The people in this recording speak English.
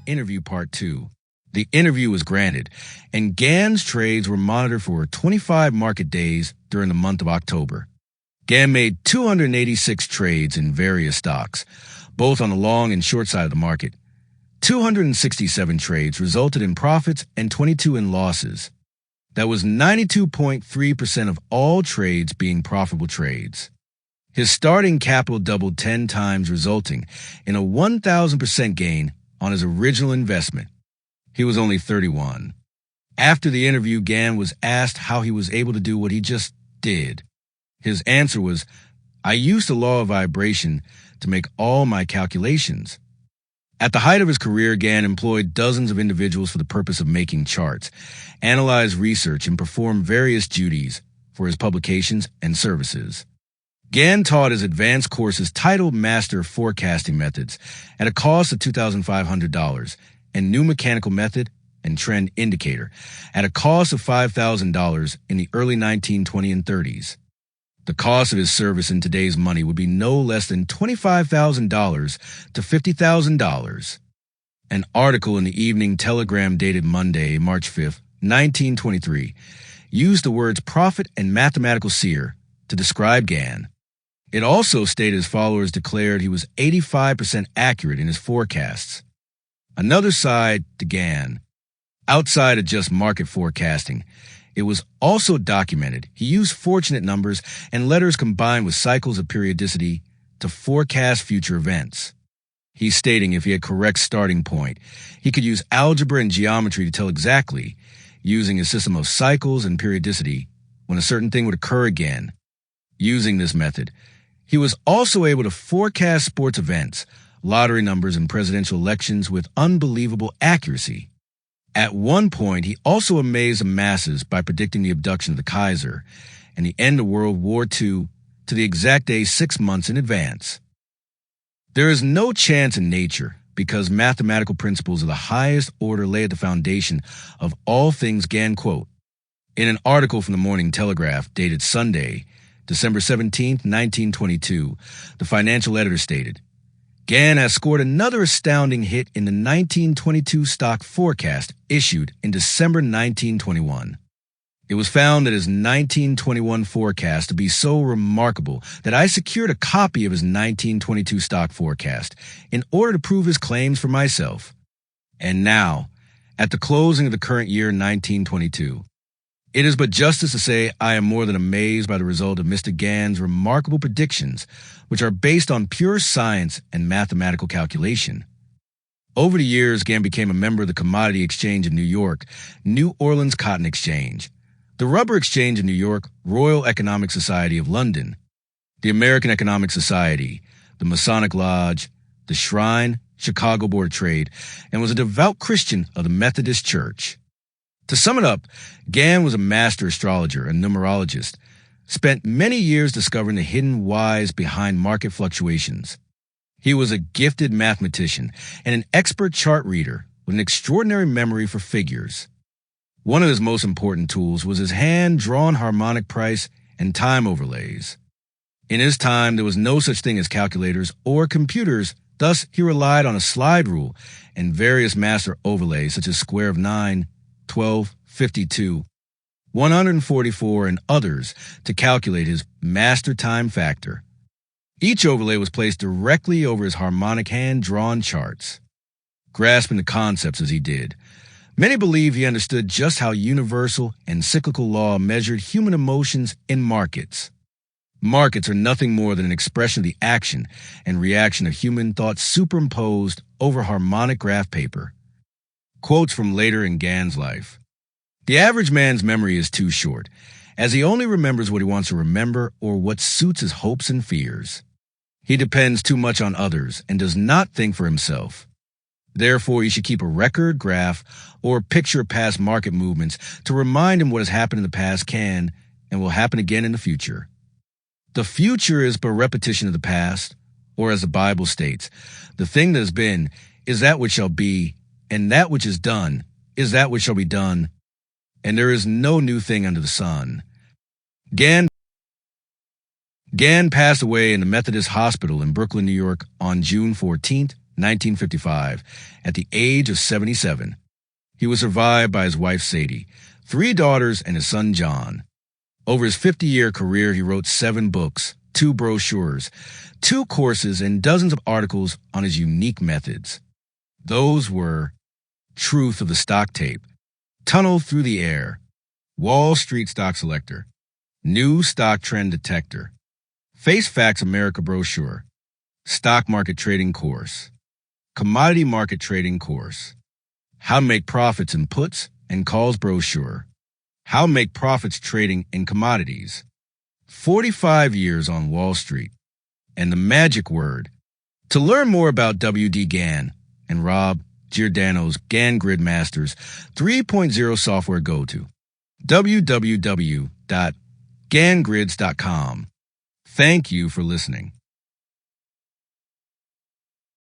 Interview Part 2. The interview was granted, and Gann's trades were monitored for 25 market days during the month of October. Gann made 286 trades in various stocks, both on the long and short side of the market. 267 trades resulted in profits and 22 in losses. That was 92.3% of all trades being profitable trades. His starting capital doubled 10 times, resulting in a 1,000% gain on his original investment. He was only 31. After the interview, Gann was asked how he was able to do what he just did. His answer was, "I used the law of vibration to make all my calculations." At the height of his career, Gann employed dozens of individuals for the purpose of making charts, analyzed research, and performed various duties for his publications and services. Gann taught his advanced courses titled Master Forecasting Methods at a cost of $2,500 and New Mechanical Method and Trend Indicator at a cost of $5,000 in the early 1920s and 30s. The cost of his service in today's money would be no less than $25,000 to $50,000. An article in the Evening Telegram dated Monday, March 5, 1923, used the words prophet and mathematical seer to describe Gann. It also stated his followers declared he was 85% accurate in his forecasts. Another side to Gann. Outside of just market forecasting, it was also documented he used fortunate numbers and letters combined with cycles of periodicity to forecast future events. He's stating if he had correct starting point, he could use algebra and geometry to tell exactly, using a system of cycles and periodicity, when a certain thing would occur again. Using this method, he was also able to forecast sports events, lottery numbers, and presidential elections with unbelievable accuracy. At one point, he also amazed the masses by predicting the abduction of the Kaiser and the end of World War II to the exact day 6 months in advance. There is no chance in nature because mathematical principles of the highest order lay at the foundation of all things. Gann quote. In an article from the Morning Telegraph dated Sunday, December 17, 1922, the financial editor stated, Gann has scored another astounding hit in the 1922 stock forecast issued in December 1921. It was found that his 1921 forecast to be so remarkable that I secured a copy of his 1922 stock forecast in order to prove his claims for myself. And now, at the closing of the current year 1922, it is but justice to say I am more than amazed by the result of Mr. Gann's remarkable predictions, which are based on pure science and mathematical calculation. Over the years, Gann became a member of the Commodity Exchange in New York, New Orleans Cotton Exchange, the Rubber Exchange in New York, Royal Economic Society of London, the American Economic Society, the Masonic Lodge, the Shrine, Chicago Board of Trade, and was a devout Christian of the Methodist Church. To sum it up, Gann was a master astrologer and numerologist, spent many years discovering the hidden whys behind market fluctuations. He was a gifted mathematician and an expert chart reader with an extraordinary memory for figures. One of his most important tools was his hand-drawn harmonic price and time overlays. In his time, there was no such thing as calculators or computers, thus he relied on a slide rule and various master overlays such as square of 9, 12, 52, 144, and others to calculate his master time factor. Each overlay was placed directly over his harmonic hand-drawn charts. Grasping the concepts as he did, many believe he understood just how universal and cyclical law measured human emotions in markets. Markets are nothing more than an expression of the action and reaction of human thought superimposed over harmonic graph paper. Quotes from later in Gann's life. The average man's memory is too short, as he only remembers what he wants to remember or what suits his hopes and fears. He depends too much on others and does not think for himself. Therefore, he should keep a record, graph, or picture of past market movements to remind him what has happened in the past can and will happen again in the future. The future is but repetition of the past, or as the Bible states, the thing that has been is that which shall be, and that which is done is that which shall be done, and there is no new thing under the sun. Gann passed away in the Methodist Hospital in Brooklyn, New York on June 14, 1955, at the age of 77. He was survived by his wife Sadie, 3 daughters, and his son John. Over his 50-year career, he wrote 7 books, 2 brochures, 2 courses, and dozens of articles on his unique methods. Those were Truth of the Stock Tape, Tunnel Through the Air, Wall Street Stock Selector, New Stock Trend Detector, Face Facts America Brochure, Stock Market Trading Course, Commodity Market Trading Course, How to Make Profits in Puts and Calls Brochure, How to Make Profits Trading in Commodities, 45 Years on Wall Street, and the magic word. To learn more about W.D. Gann and Rob Giordano's Gann Grid Masters 3.0 software, go to www.ganngrids.com. Thank you for listening.